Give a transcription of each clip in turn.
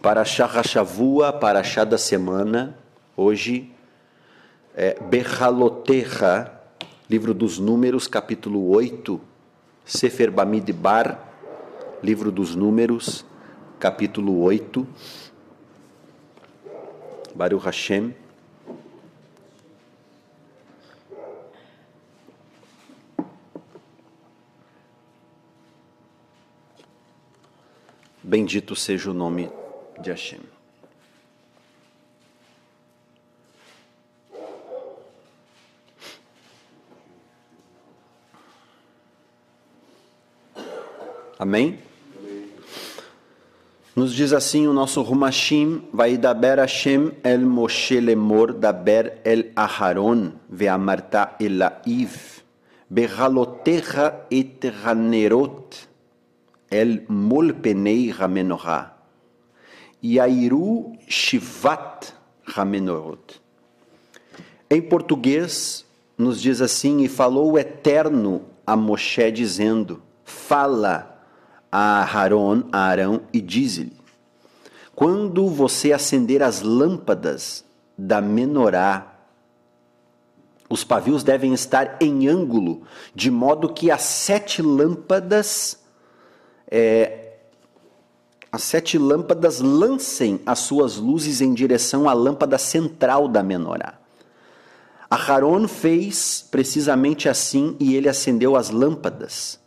Parashá Hashavua, Parashá da semana, hoje é Bechalotecha, livro dos Números, capítulo 8, Sefer Bamidbar, livro dos Números, capítulo 8, Baruch Hashem. Bendito seja o nome de Hashem. Amém? Nos diz assim o nosso Rumashim: Vaidaber Hashem el Moshe lemor daber el Aharon ve'amarta el Laiv bechalotecha et hanerot el mol penei hamenorah Yairu Shivat Hamenorot. Em português, nos diz assim: e falou o Eterno a Moshe, dizendo: fala a Arão, e diz-lhe: quando você acender as lâmpadas da menorá, os pavios devem estar em ângulo, de modo que as 7 lâmpadas lancem as suas luzes em direção à lâmpada central da menorá. Aharon fez precisamente assim, e ele acendeu as lâmpadas,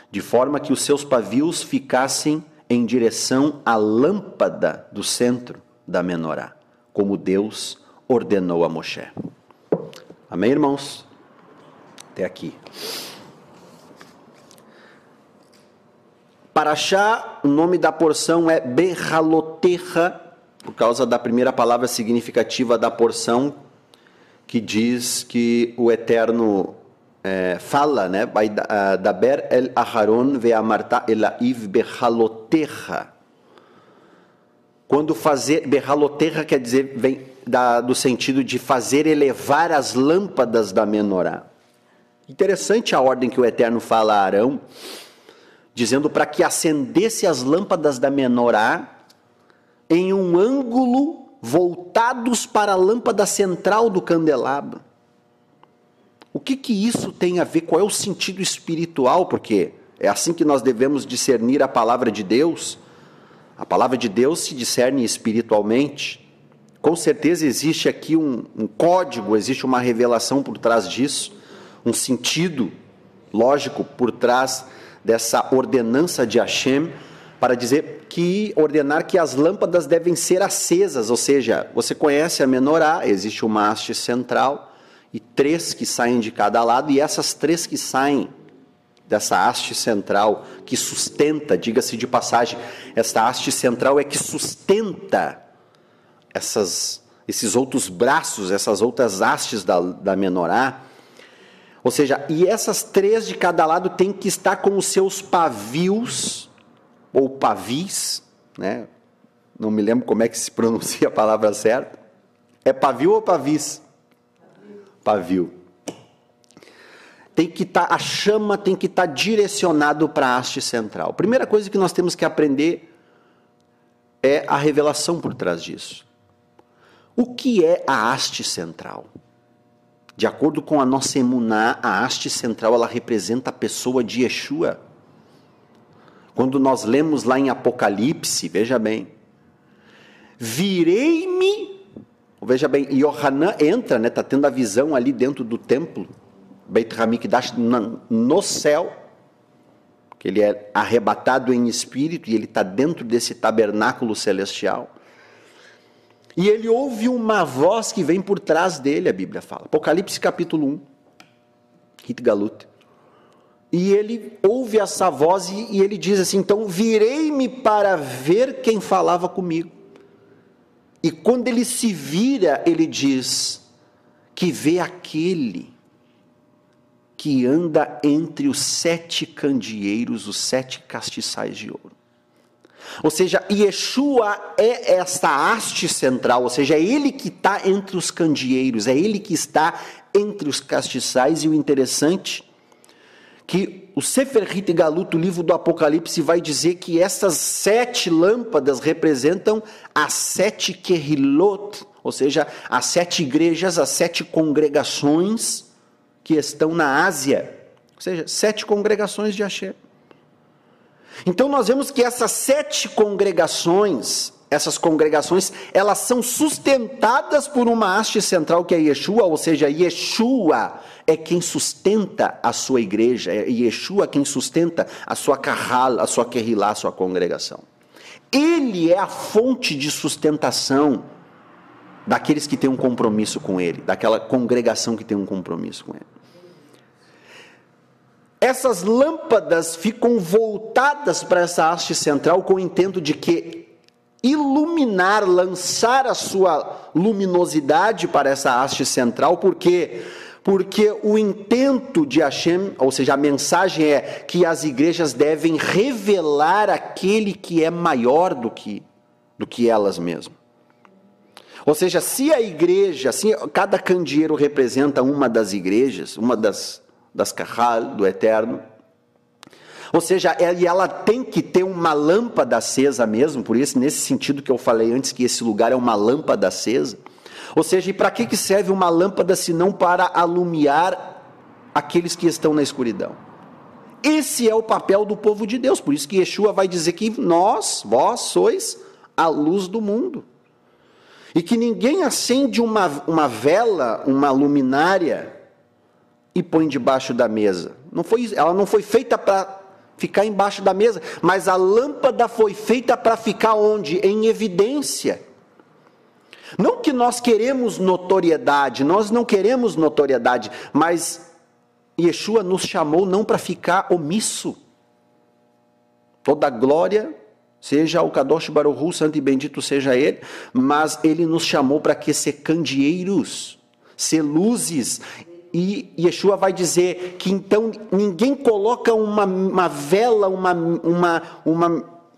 de forma que os seus pavios ficassem em direção à lâmpada do centro da menorá, como Deus ordenou a Moshe. Amém, irmãos? Até aqui. Parashá, o nome da porção é Bechalotecha, por causa da primeira palavra significativa da porção, que diz que o Eterno fala, né? Daber el Aharon ve'amarta el Laiv Bechalotecha. Quando fazer, Bechalotecha quer dizer, vem do sentido de fazer elevar as lâmpadas da menorá. Interessante a ordem que o Eterno fala a Arão, dizendo para que acendesse as lâmpadas da menorá em um ângulo voltados para a lâmpada central do candelabro. O que isso tem a ver? Qual é o sentido espiritual? Porque é assim que nós devemos discernir a palavra de Deus. A palavra de Deus se discerne espiritualmente. Com certeza existe aqui um código, existe uma revelação por trás disso, um sentido lógico por trás dessa ordenança de Hashem, para ordenar que as lâmpadas devem ser acesas, ou seja, você conhece a menorá, existe uma haste central e 3 que saem de cada lado, e essas 3 que saem dessa haste central, que sustenta, diga-se de passagem, essa haste central é que sustenta esses outros braços, essas outras hastes da menorá. Ou seja, e essas 3 de cada lado têm que estar com os seus pavios, ou pavis, né? Não me lembro como é que se pronuncia a palavra certa. É pavio ou pavis? Pavio. A chama tem que estar direcionado para a haste central. Primeira coisa que nós temos que aprender é a revelação por trás disso. O que é a haste central? De acordo com a nossa emuná, a haste central, ela representa a pessoa de Yeshua. Quando nós lemos lá em Apocalipse, veja bem, Yohanan entra, né, está tendo a visão ali dentro do templo, Beit Hamikdash, no céu, que ele é arrebatado em espírito, e ele está dentro desse tabernáculo celestial. E ele ouve uma voz que vem por trás dele, a Bíblia fala. Apocalipse capítulo 1. Hitgalut. E ele ouve essa voz e ele diz assim: então virei-me para ver quem falava comigo. E quando ele se vira, ele diz que vê aquele que anda entre os 7 candeeiros, os 7 castiçais de ouro. Ou seja, Yeshua é esta haste central, ou seja, é ele que está entre os candeeiros, é ele que está entre os castiçais. E o interessante que o Sefer Galut, o livro do Apocalipse, vai dizer que essas 7 lâmpadas representam as 7 Kehilot, ou seja, as 7 igrejas, as 7 congregações que estão na Ásia, ou seja, 7 congregações de Hashem. Então nós vemos que essas 7 congregações, elas são sustentadas por uma haste central que é Yeshua, ou seja, Yeshua é quem sustenta a sua igreja, é Yeshua quem sustenta a sua kahal, a sua kehilá, a sua congregação. Ele é a fonte de sustentação daqueles que têm um compromisso com ele, daquela congregação que tem um compromisso com ele. Essas lâmpadas ficam voltadas para essa haste central com o intento de que iluminar, lançar a sua luminosidade para essa haste central, porque o intento de Hashem, ou seja, a mensagem é que as igrejas devem revelar aquele que é maior do que elas mesmas. Ou seja, se a igreja, assim, cada candeeiro representa uma das igrejas, uma das kahal, do Eterno, ou seja, ela tem que ter uma lâmpada acesa mesmo, por isso, nesse sentido que eu falei antes, que esse lugar é uma lâmpada acesa. Ou seja, e para que serve uma lâmpada senão para alumiar aqueles que estão na escuridão? Esse é o papel do povo de Deus, por isso que Yeshua vai dizer que vós sois a luz do mundo. E que ninguém acende uma vela, uma luminária, e põe debaixo da mesa. Ela não foi feita para ficar embaixo da mesa, mas a lâmpada foi feita para ficar onde? Em evidência. Não que nós queremos notoriedade, nós não queremos notoriedade, mas Yeshua nos chamou não para ficar omisso. Toda glória seja o Kadosh Baruch Hu, santo e bendito seja ele, mas ele nos chamou para que ser candeeiros, ser luzes. E Yeshua vai dizer que então ninguém coloca uma vela,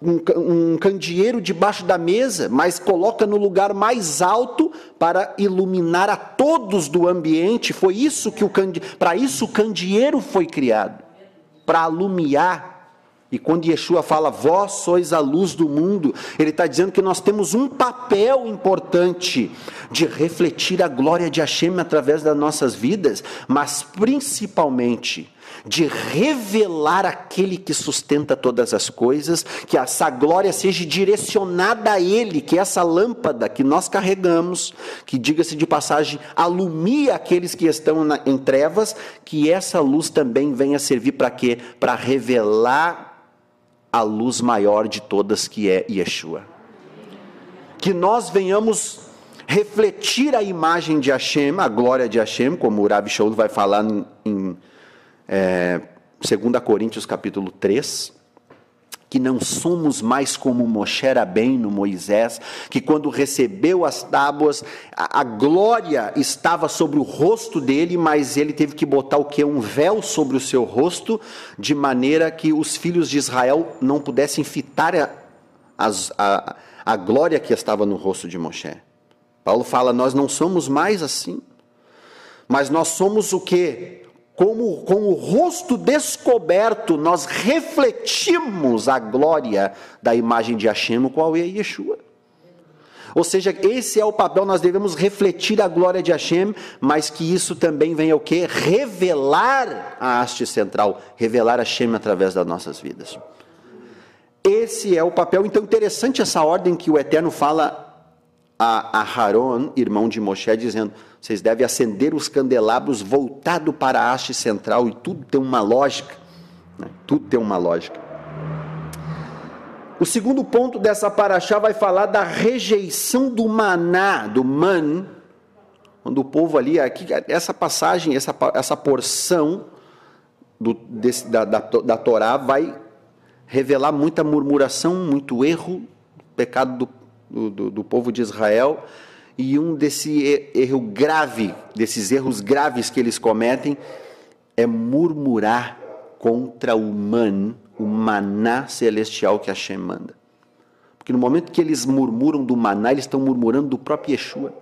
um candeeiro debaixo da mesa, mas coloca no lugar mais alto para iluminar a todos do ambiente. Foi isso que para isso o candeeiro foi criado, para alumiar. E quando Yeshua fala, vós sois a luz do mundo, ele está dizendo que nós temos um papel importante de refletir a glória de Hashem através das nossas vidas, mas principalmente de revelar aquele que sustenta todas as coisas, que essa glória seja direcionada a ele, que essa lâmpada que nós carregamos, que diga-se de passagem, alumia aqueles que estão em trevas, que essa luz também venha servir para quê? Para revelar a luz maior de todas, que é Yeshua. Que nós venhamos refletir a imagem de Hashem, a glória de Hashem, como o Rabi Shaul vai falar em 2 Coríntios capítulo 3, que não somos mais como Moshe Rabbeinu, Moisés, que quando recebeu as tábuas, a glória estava sobre o rosto dele, mas ele teve que botar o quê? Um véu sobre o seu rosto, de maneira que os filhos de Israel não pudessem fitar a glória que estava no rosto de Moshe. Paulo fala, nós não somos mais assim, mas nós somos o quê? Com o rosto descoberto, nós refletimos a glória da imagem de Hashem, o qual é Yeshua. Ou seja, esse é o papel, nós devemos refletir a glória de Hashem, mas que isso também venha o quê? Revelar a haste central, revelar Hashem através das nossas vidas. Esse é o papel. Então, interessante essa ordem que o Eterno fala a Haron, irmão de Moshe, dizendo, vocês devem acender os candelabros voltado para a haste central, e tudo tem uma lógica, né? Tudo tem uma lógica. O segundo ponto dessa paraxá vai falar da rejeição do maná, do man, quando o povo ali, aqui, essa passagem, essa porção da Torá vai revelar muita murmuração, muito erro, pecado do povo de Israel, e desses erros graves que eles cometem, é murmurar contra o maná celestial que Hashem manda. Porque no momento que eles murmuram do maná, eles estão murmurando do próprio Yeshua.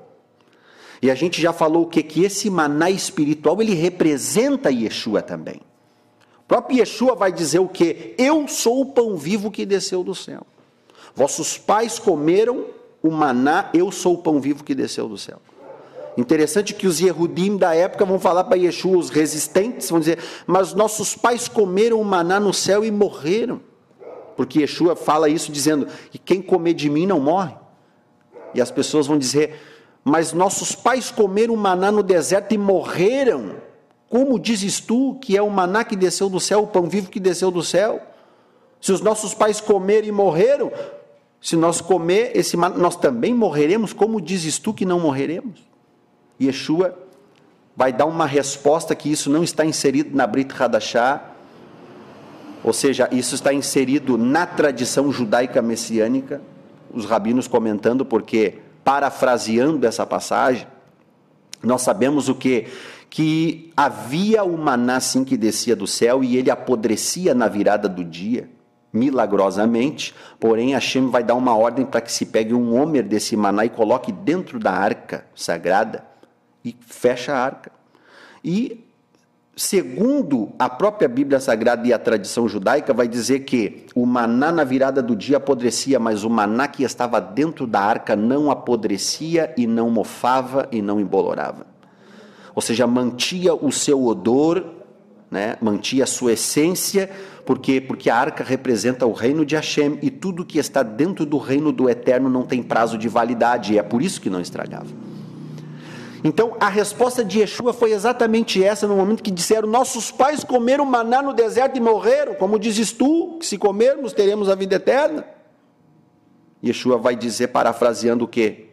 E a gente já falou que esse maná espiritual, ele representa Yeshua também. próprio Yeshua vai dizer o quê? Eu sou o pão vivo que desceu do céu. Vossos pais comeram o maná, eu sou o pão vivo que desceu do céu. Interessante que os Yehudim da época vão falar para Yeshua, os resistentes vão dizer, mas nossos pais comeram o maná no céu e morreram. Porque Yeshua fala isso dizendo, que quem comer de mim não morre. E as pessoas vão dizer, mas nossos pais comeram o maná no deserto e morreram. Como dizes tu que é o maná que desceu do céu, o pão vivo que desceu do céu? Se os nossos pais comeram e morreram, se nós comer esse maná, nós também morreremos. Como dizes tu que não morreremos? Yeshua vai dar uma resposta que isso não está inserido na Brit Hadashah, ou seja, isso está inserido na tradição judaica messiânica, os rabinos comentando, porque, parafraseando essa passagem, nós sabemos o quê? Que havia o maná sim que descia do céu e ele apodrecia na virada do dia, milagrosamente, porém Hashem vai dar uma ordem para que se pegue um homer desse maná e coloque dentro da arca sagrada, e fecha a arca. E, segundo a própria Bíblia Sagrada e a tradição judaica, vai dizer que o maná na virada do dia apodrecia, mas o maná que estava dentro da arca não apodrecia e não mofava e não embolorava. Ou seja, mantia o seu odor, né? Mantia a sua essência, porque a arca representa o reino de Hashem e tudo que está dentro do reino do Eterno não tem prazo de validade, e é por isso que não estragava. Então, a resposta de Yeshua foi exatamente essa, no momento que disseram, nossos pais comeram maná no deserto e morreram, como dizes tu, que se comermos teremos a vida eterna. Yeshua vai dizer, parafraseando o quê?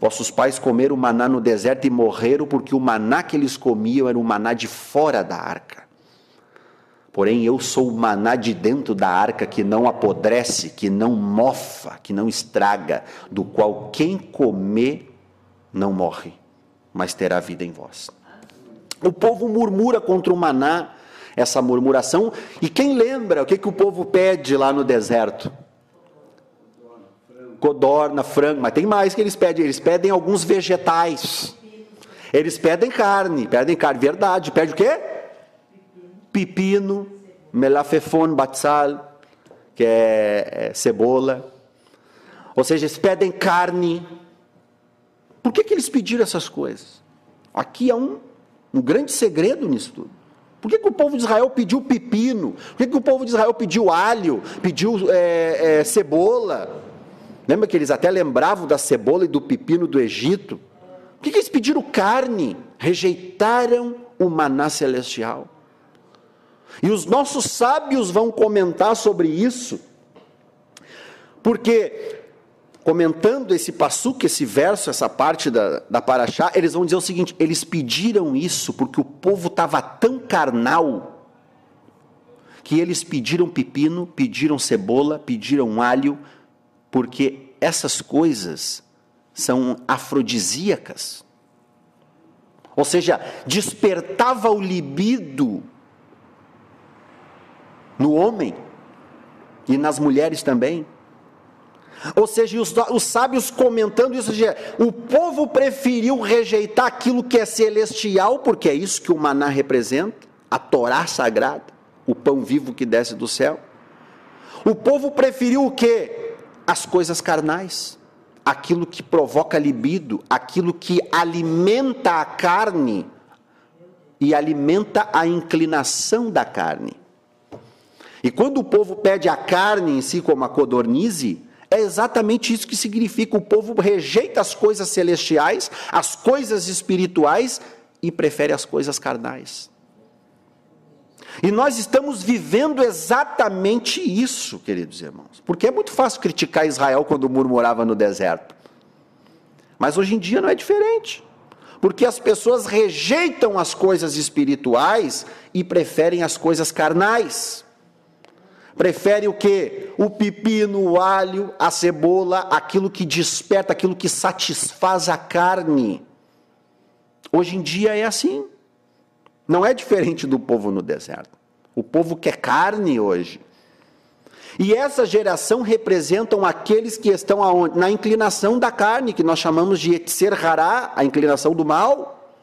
Vossos pais comeram maná no deserto e morreram, porque o maná que eles comiam era o maná de fora da arca. Porém, eu sou o maná de dentro da arca, que não apodrece, que não mofa, que não estraga, do qual quem comer não morre, mas terá vida em vós. O povo murmura contra o maná, essa murmuração, e quem lembra o que o povo pede lá no deserto? Codorna, frango, mas tem mais que eles pedem alguns vegetais, eles pedem carne, verdade, pede o quê? Pepino, melafefon batzal, que é cebola, ou seja, eles pedem carne. Por que eles pediram essas coisas? Aqui há um grande segredo nisso tudo. Por que o povo de Israel pediu pepino? Por que o povo de Israel pediu alho, pediu cebola? Lembra que eles até lembravam da cebola e do pepino do Egito? Por que eles pediram carne? Rejeitaram o maná celestial. E os nossos sábios vão comentar sobre isso, porque, comentando esse passuque, esse verso, essa parte da Parashá, eles vão dizer o seguinte, eles pediram isso porque o povo estava tão carnal, que eles pediram pepino, pediram cebola, pediram alho, porque essas coisas são afrodisíacas. Ou seja, despertava o libido no homem e nas mulheres também. Ou seja, os sábios comentando isso, ou seja, o povo preferiu rejeitar aquilo que é celestial, porque é isso que o maná representa, a Torá sagrada, o pão vivo que desce do céu. O povo preferiu o quê? As coisas carnais, aquilo que provoca libido, aquilo que alimenta a carne e alimenta a inclinação da carne. E quando o povo pede a carne em si, como a codornize, é exatamente isso que significa. O povo rejeita as coisas celestiais, as coisas espirituais e prefere as coisas carnais. E nós estamos vivendo exatamente isso, queridos irmãos. Porque é muito fácil criticar Israel quando murmurava no deserto. Mas hoje em dia não é diferente. Porque as pessoas rejeitam as coisas espirituais e preferem as coisas carnais. Prefere o quê? O pepino, o alho, a cebola, aquilo que desperta, aquilo que satisfaz a carne. Hoje em dia é assim. Não é diferente do povo no deserto. O povo quer carne hoje. E essa geração representam aqueles que estão aonde? Na inclinação da carne, que nós chamamos de Yetzer Hará, a inclinação do mal.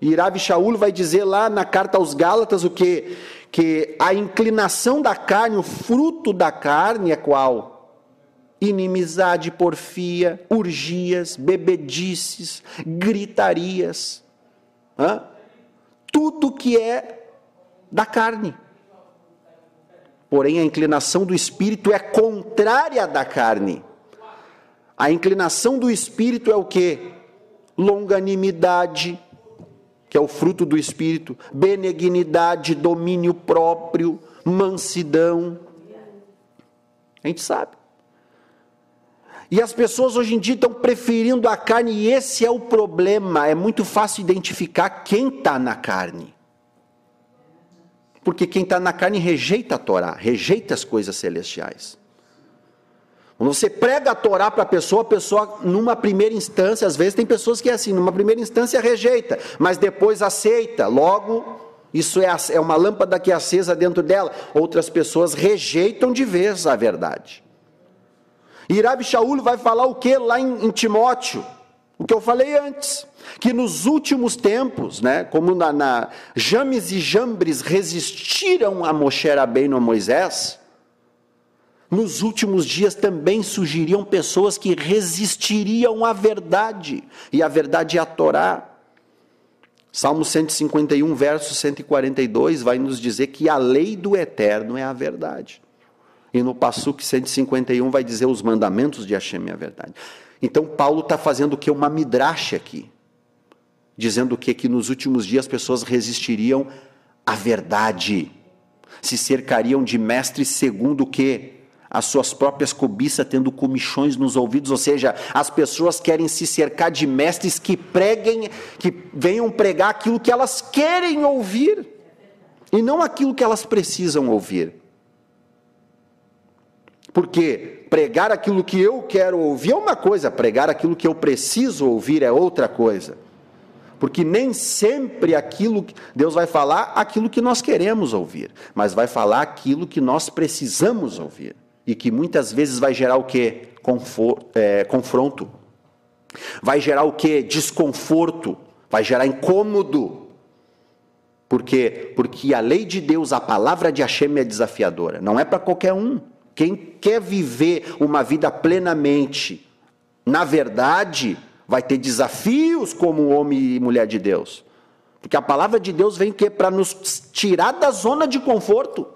E Rabi Shaul vai dizer lá na carta aos Gálatas o quê? que a inclinação da carne, o fruto da carne é qual? Inimizade, porfia, orgias, bebedices, gritarias, tudo que é da carne. Porém, a inclinação do Espírito é contrária da carne. A inclinação do Espírito é o quê? Longanimidade, que é o fruto do Espírito, benignidade, domínio próprio, mansidão. A gente sabe. E as pessoas hoje em dia estão preferindo a carne, e esse é o problema. É muito fácil identificar quem está na carne. Porque quem está na carne rejeita a Torá, rejeita as coisas celestiais. Quando você prega a Torá para a pessoa, numa primeira instância, às vezes tem pessoas que é assim, numa primeira instância rejeita, mas depois aceita, logo, isso é uma lâmpada que é acesa dentro dela. Outras pessoas rejeitam de vez a verdade. E Rabi Shaul vai falar o que lá em Timóteo? O que eu falei antes, que nos últimos tempos, como James e Jambres resistiram a Moshe Rabbeinu, a Moisés, nos últimos dias também surgiriam pessoas que resistiriam à verdade, e a verdade é a Torá. Salmo 151, verso 142, vai nos dizer que a lei do Eterno é a verdade. E no Passuque 151 vai dizer os mandamentos de Hashem é a verdade. Então Paulo está fazendo o que? Uma midrash aqui. Dizendo o que? Que nos últimos dias as pessoas resistiriam à verdade. Se cercariam de mestres segundo o quê? As suas próprias cobiças, tendo comichões nos ouvidos, ou seja, as pessoas querem se cercar de mestres que preguem, que venham pregar aquilo que elas querem ouvir, e não aquilo que elas precisam ouvir. Porque pregar aquilo que eu quero ouvir é uma coisa, pregar aquilo que eu preciso ouvir é outra coisa. Porque nem sempre Deus vai falar aquilo que nós queremos ouvir, mas vai falar aquilo que nós precisamos ouvir. E que muitas vezes vai gerar o quê? Confronto. Vai gerar o quê? Desconforto. Vai gerar incômodo. Por quê? Porque a lei de Deus, a palavra de Hashem é desafiadora. Não é para qualquer um. Quem quer viver uma vida plenamente, na verdade, vai ter desafios como homem e mulher de Deus. Porque a palavra de Deus vem para nos tirar da zona de conforto.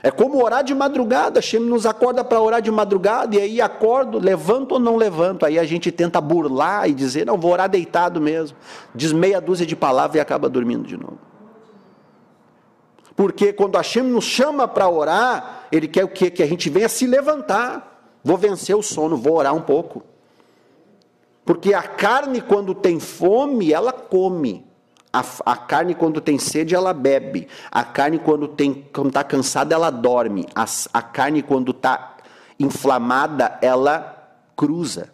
É como orar de madrugada. Hashem nos acorda para orar de madrugada, e aí acordo, levanto ou não levanto. Aí a gente tenta burlar e dizer, não, vou orar deitado mesmo. Diz meia dúzia de palavras e acaba dormindo de novo. Porque quando Hashem nos chama para orar, Ele quer o quê? Que a gente venha se levantar. Vou vencer o sono, vou orar um pouco. Porque a carne, quando tem fome, ela come. A carne, quando tem sede, ela bebe. A carne, quando está cansada, ela dorme. A carne, quando está inflamada, ela cruza.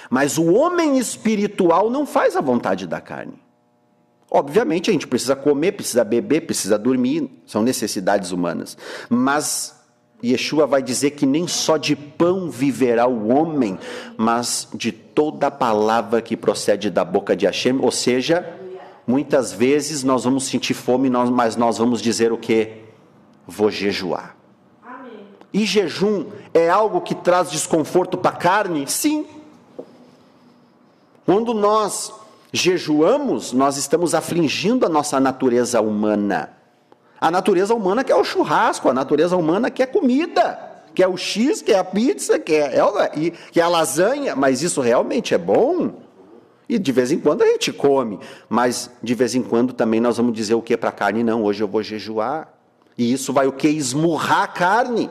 Mas o homem espiritual não faz a vontade da carne. Obviamente, a gente precisa comer, precisa beber, precisa dormir. São necessidades humanas. Mas Yeshua vai dizer que nem só de pão viverá o homem, mas de toda a palavra que procede da boca de Hashem. Ou seja, muitas vezes nós vamos sentir fome, mas nós vamos dizer o quê? Vou jejuar. Amém. E jejum é algo que traz desconforto para a carne? Sim. Quando nós jejuamos, nós estamos afligindo a nossa natureza humana. A natureza humana quer o churrasco, a natureza humana quer comida, quer o X, quer a pizza, quer a lasanha, mas isso realmente é bom? E de vez em quando a gente come, mas de vez em quando também nós vamos dizer o que para a carne? Não, hoje eu vou jejuar. E isso vai o que? Esmurrar a carne.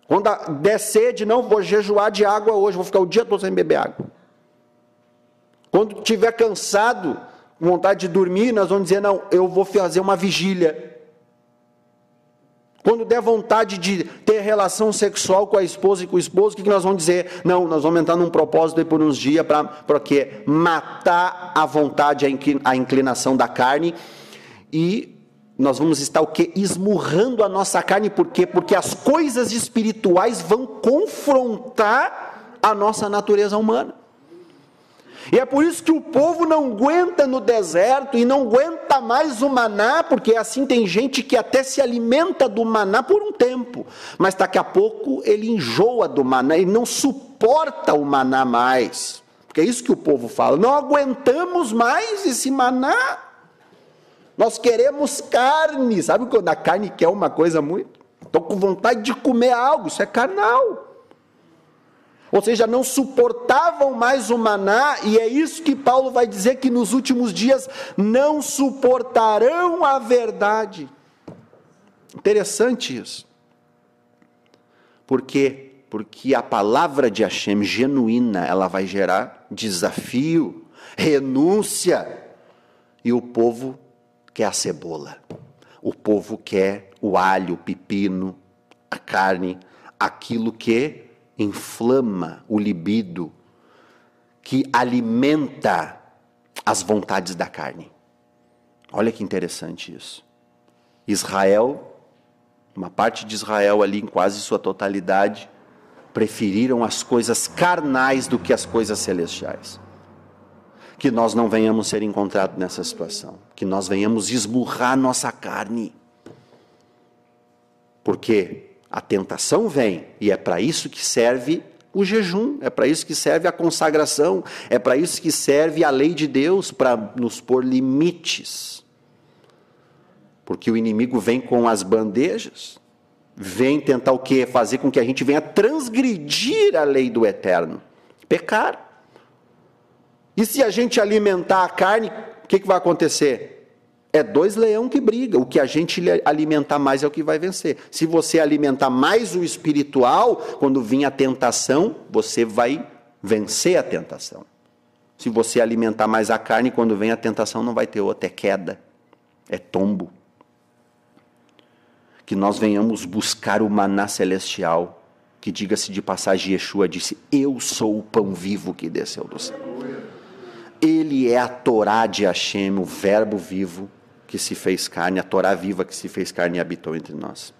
Quando der sede, não, vou jejuar de água hoje, vou ficar o dia todo sem beber água. Quando estiver cansado, com vontade de dormir, nós vamos dizer, não, eu vou fazer uma vigília. Quando der vontade de ter relação sexual com a esposa e com o esposo, o que nós vamos dizer? Não, nós vamos entrar num propósito aí por uns dias para quê? Matar a vontade, a inclinação da carne, e nós vamos estar o quê? Esmurrando a nossa carne. Por quê? Porque as coisas espirituais vão confrontar a nossa natureza humana. E é por isso que o povo não aguenta no deserto e não aguenta mais o maná, porque assim tem gente que até se alimenta do maná por um tempo, mas daqui a pouco ele enjoa do maná, ele não suporta o maná mais. Porque é isso que o povo fala, não aguentamos mais esse maná, nós queremos carne. Sabe quando a carne quer uma coisa muito? Estou com vontade de comer algo, isso é carnal. Ou seja, não suportavam mais o maná, e é isso que Paulo vai dizer, que nos últimos dias não suportarão a verdade. Interessante isso. Por quê? Porque a palavra de Hashem genuína, ela vai gerar desafio, renúncia, e o povo quer a cebola, o povo quer o alho, o pepino, a carne, aquilo que inflama o libido, que alimenta as vontades da carne. Olha que interessante isso. Israel, uma parte de Israel ali em quase sua totalidade, preferiram as coisas carnais do que as coisas celestiais. Que nós não venhamos ser encontrados nessa situação, que nós venhamos esmurrar nossa carne. Porque a tentação vem, e é para isso que serve o jejum, é para isso que serve a consagração, é para isso que serve a lei de Deus, para nos pôr limites. Porque o inimigo vem com as bandejas, vem tentar o quê? Fazer com que a gente venha transgredir a lei do eterno, pecar. E se a gente alimentar a carne, o que vai acontecer? É dois leões que brigam, o que a gente alimentar mais é o que vai vencer. Se você alimentar mais o espiritual, quando vir a tentação, você vai vencer a tentação. Se você alimentar mais a carne, quando vem a tentação, não vai ter outra, é queda, é tombo. Que nós venhamos buscar o maná celestial, que diga-se de passagem, Yeshua disse, eu sou o pão vivo que desceu do céu. Ele é a Torá de Hashem, o verbo vivo que se fez carne, a Torá viva que se fez carne e habitou entre nós.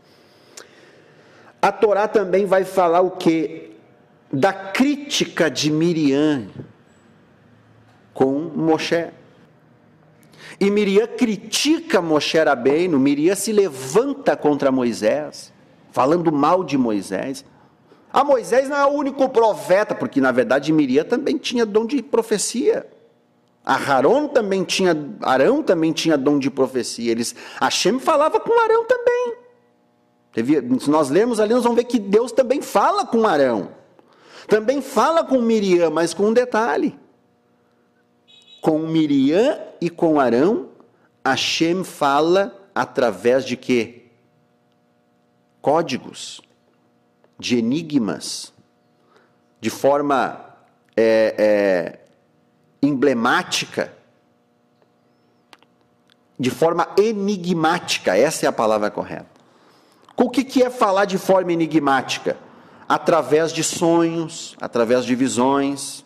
A Torá também vai falar o quê? Da crítica de Miriam com Moshe. E Miriam critica Moshe Rabbeinu, Miriam se levanta contra Moisés, falando mal de Moisés. A Moisés não é o único profeta, porque na verdade Miriam também tinha dom de profecia. Arão também tinha dom de profecia. Hashem falava com Arão também. Se nós lermos ali, nós vamos ver que Deus também fala com Arão. Também fala com Miriam, mas com um detalhe. Com Miriam e com Arão, Hashem fala através de quê? Códigos, de enigmas, de forma emblemática, de forma enigmática, essa é a palavra correta. O que é falar de forma enigmática? Através de sonhos, através de visões.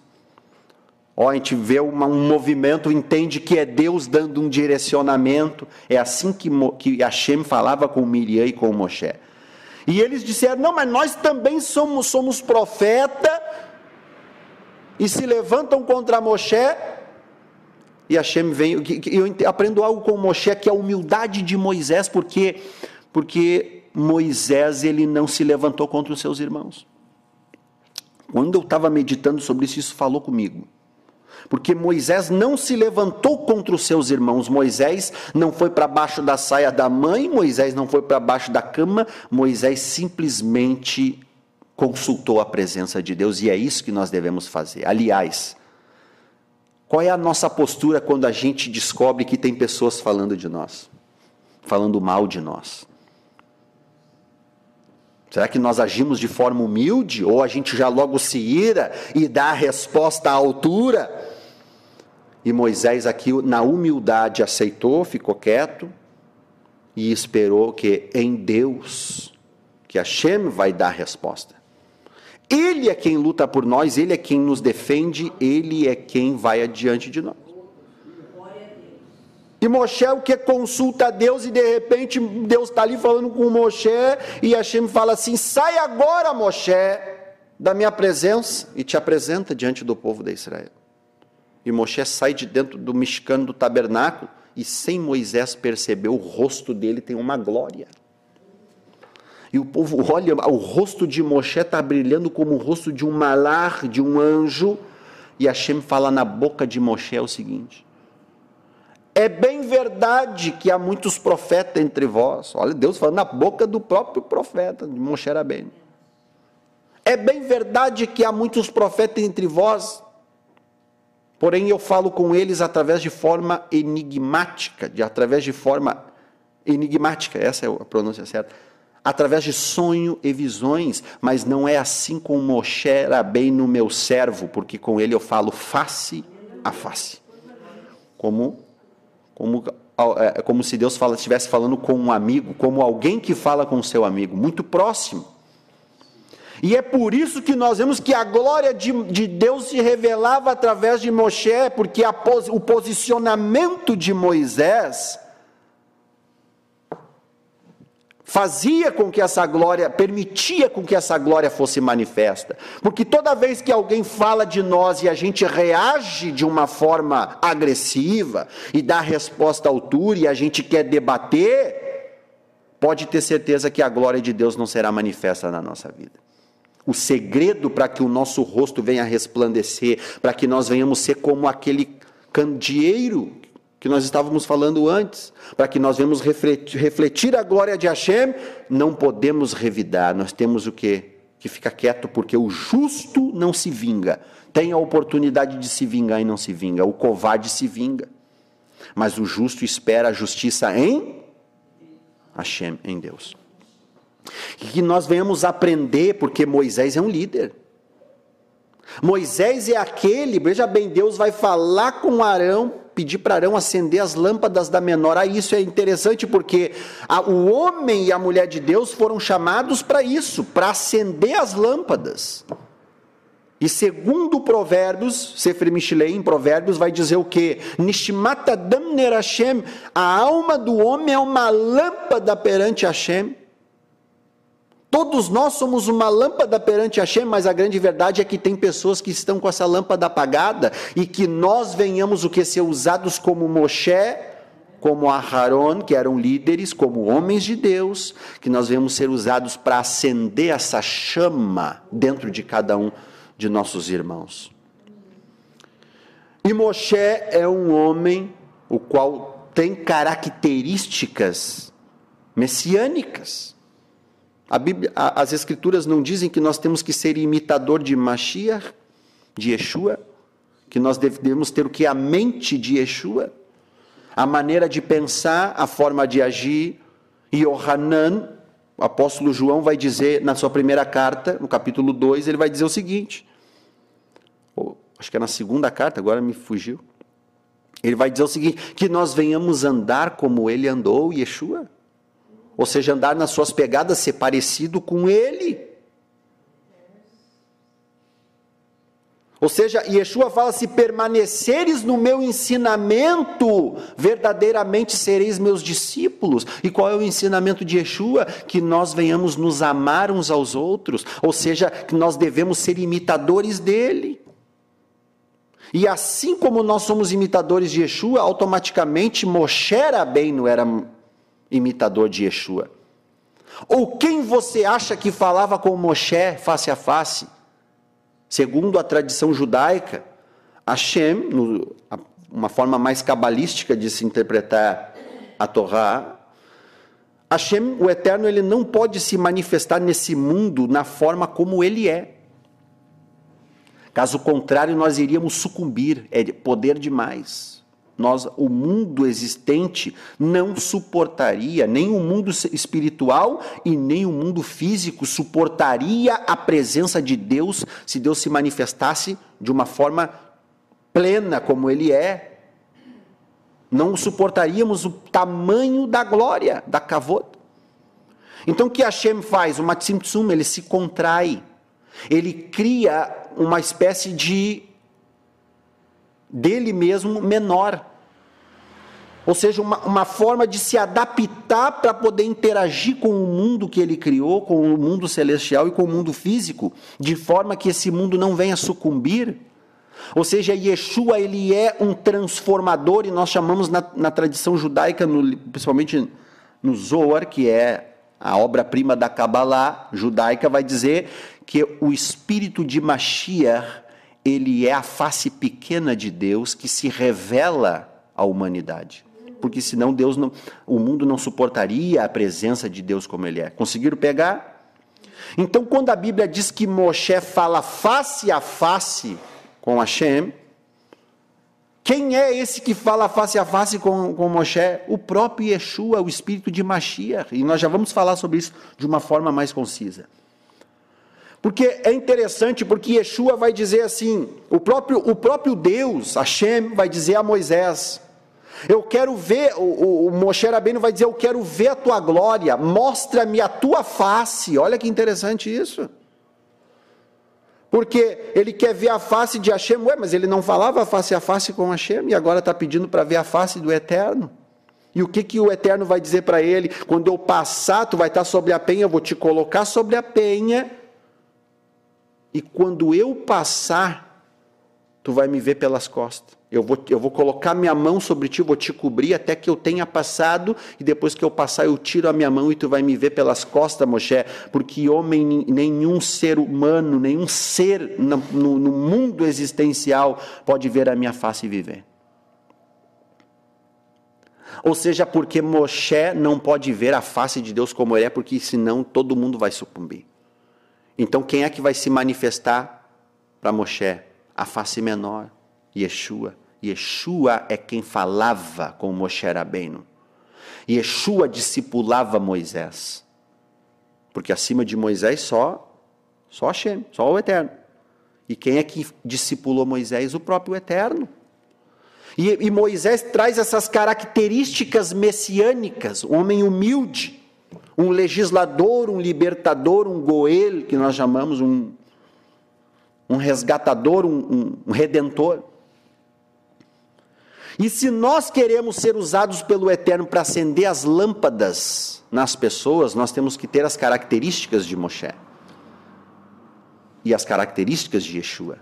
A gente vê um movimento, entende que é Deus dando um direcionamento. É assim que Hashem falava com Miriam e com Moshe. E eles disseram, não, mas nós também somos profeta, e se levantam contra Moshe, e Hashem vem. Eu aprendo algo com Moshe, que é a humildade de Moisés, porque Moisés, ele não se levantou contra os seus irmãos. Quando eu estava meditando sobre isso, isso falou comigo. Porque Moisés não se levantou contra os seus irmãos, Moisés não foi para baixo da saia da mãe, Moisés não foi para baixo da cama, Moisés simplesmente consultou a presença de Deus, e é isso que nós devemos fazer. Aliás, qual é a nossa postura quando a gente descobre que tem pessoas falando de nós, falando mal de nós? Será que nós agimos de forma humilde, ou a gente já logo se ira e dá a resposta à altura? E Moisés aqui, na humildade, aceitou, ficou quieto, e esperou que em Deus, que Hashem vai dar a resposta. Ele é quem luta por nós, Ele é quem nos defende, Ele é quem vai adiante de nós. E Moshe o que consulta a Deus, e de repente Deus está ali falando com Moshe, e Hashem fala assim, sai agora Moshe, da minha presença, e te apresenta diante do povo de Israel. E Moshe sai de dentro do Mishkan, do tabernáculo, e sem Moisés perceber, o rosto dele tem uma glória. E o povo olha, o rosto de Moshe está brilhando como o rosto de um malar, de um anjo. E Hashem fala na boca de Moshe o seguinte: é bem verdade que há muitos profetas entre vós. Olha, Deus falando na boca do próprio profeta, de Moshe Rabbeinu. É bem verdade que há muitos profetas entre vós, porém eu falo com eles através de forma enigmática, essa é a pronúncia certa, através de sonho e visões, mas não é assim com Moshe Rabbeinu, meu servo, porque com ele eu falo face a face. Como se Deus estivesse falando com um amigo, como alguém que fala com seu amigo, muito próximo. E é por isso que nós vemos que a glória de Deus se revelava através de Moshe, porque o posicionamento de Moisés fazia com que essa glória, permitia com que essa glória fosse manifesta. Porque toda vez que alguém fala de nós e a gente reage de uma forma agressiva e dá resposta à altura e a gente quer debater, pode ter certeza que a glória de Deus não será manifesta na nossa vida. O segredo para que o nosso rosto venha a resplandecer, para que nós venhamos ser como aquele candeeiro que nós estávamos falando antes, para que nós venhamos refletir a glória de Hashem, não podemos revidar, nós temos o quê? Que ficar quieto, porque o justo não se vinga, tem a oportunidade de se vingar e não se vinga, o covarde se vinga, mas o justo espera a justiça em Hashem, em Deus. E que nós venhamos aprender, porque Moisés é um líder. Moisés é aquele, veja bem, Deus vai falar com Arão, pedir para Arão acender as lâmpadas da menorá. Isso é interessante porque o homem e a mulher de Deus foram chamados para isso, para acender as lâmpadas. E segundo Provérbios, Sefer Mishlei em Provérbios vai dizer o quê? Nishmat Adam ner Hashem, a alma do homem é uma lâmpada perante Hashem. Todos nós somos uma lâmpada perante Hashem, mas a grande verdade é que tem pessoas que estão com essa lâmpada apagada e que nós venhamos ser usados como Moshe, como Aharon, que eram líderes, como homens de Deus, que nós venhamos ser usados para acender essa chama dentro de cada um de nossos irmãos. E Moshe é um homem o qual tem características messiânicas. A Bíblia, as Escrituras não dizem que nós temos que ser imitador de Mashiach, de Yeshua, que nós devemos ter o que? A mente de Yeshua, a maneira de pensar, a forma de agir. E Yohanan, o apóstolo João, vai dizer na sua primeira carta, no capítulo 2, ele vai dizer o seguinte, acho que é na segunda carta, agora me fugiu, ele vai dizer o seguinte, que nós venhamos andar como ele andou, Yeshua. Ou seja, andar nas suas pegadas, ser parecido com ele. Ou seja, Yeshua fala, se permaneceres no meu ensinamento, verdadeiramente sereis meus discípulos. E qual é o ensinamento de Yeshua? Que nós venhamos nos amar uns aos outros. Ou seja, que nós devemos ser imitadores dele. E assim como nós somos imitadores de Yeshua, automaticamente Moshe Rabbeinu era imitador de Yeshua. Ou quem você acha que falava com Moshe face a face? Segundo a tradição judaica, Hashem, uma forma mais cabalística de se interpretar a Torá, Hashem, o Eterno, ele não pode se manifestar nesse mundo na forma como ele é. Caso contrário, nós iríamos sucumbir, é poder demais. O mundo existente não suportaria, nem o mundo espiritual e nem o mundo físico suportaria a presença de Deus se Deus se manifestasse de uma forma plena como ele é. Não suportaríamos o tamanho da glória, da kavod. Então o que Hashem faz? O Matzimtzum, ele se contrai, ele cria uma espécie dele mesmo menor. Ou seja, uma forma de se adaptar para poder interagir com o mundo que ele criou, com o mundo celestial e com o mundo físico, de forma que esse mundo não venha sucumbir. Ou seja, Yeshua, ele é um transformador, e nós chamamos na tradição judaica, principalmente no Zohar, que é a obra-prima da Kabbalah judaica, vai dizer que o espírito de Mashiach, ele é a face pequena de Deus que se revela à humanidade. Porque senão o mundo não suportaria a presença de Deus como ele é. Conseguiram pegar? Então, quando a Bíblia diz que Moshe fala face a face com Hashem, quem é esse que fala face a face com Moshe? O próprio Yeshua, o espírito de Mashiach. E nós já vamos falar sobre isso de uma forma mais concisa. Porque é interessante, porque Yeshua vai dizer assim, o próprio Deus, Hashem, vai dizer a Moisés, eu quero ver, o Moshe Rabbeinu vai dizer, eu quero ver a tua glória, mostra-me a tua face. Olha que interessante isso. Porque ele quer ver a face de Hashem, mas ele não falava face a face com Hashem, e agora está pedindo para ver a face do Eterno. E o que o Eterno vai dizer para ele? Quando eu passar, tu vai estar sobre a penha, eu vou te colocar sobre a penha, e quando eu passar, tu vai me ver pelas costas. Eu vou colocar minha mão sobre ti, vou te cobrir até que eu tenha passado, e depois que eu passar eu tiro a minha mão e tu vai me ver pelas costas, Moshe, porque nenhum ser humano, nenhum ser no mundo existencial pode ver a minha face e viver. Ou seja, porque Moshe não pode ver a face de Deus como ele é, porque senão todo mundo vai sucumbir. Então quem é que vai se manifestar para Moshe? A face menor, Yeshua. Yeshua é quem falava com Moshe Rabbeinu. Yeshua discipulava Moisés. Porque acima de Moisés só Hashem, só o Eterno. E quem é que discipulou Moisés? O próprio Eterno. E Moisés traz essas características messiânicas, um homem humilde, um legislador, um libertador, um goel, que nós chamamos um resgatador, um redentor. E se nós queremos ser usados pelo Eterno para acender as lâmpadas nas pessoas, nós temos que ter as características de Moshe e as características de Yeshua,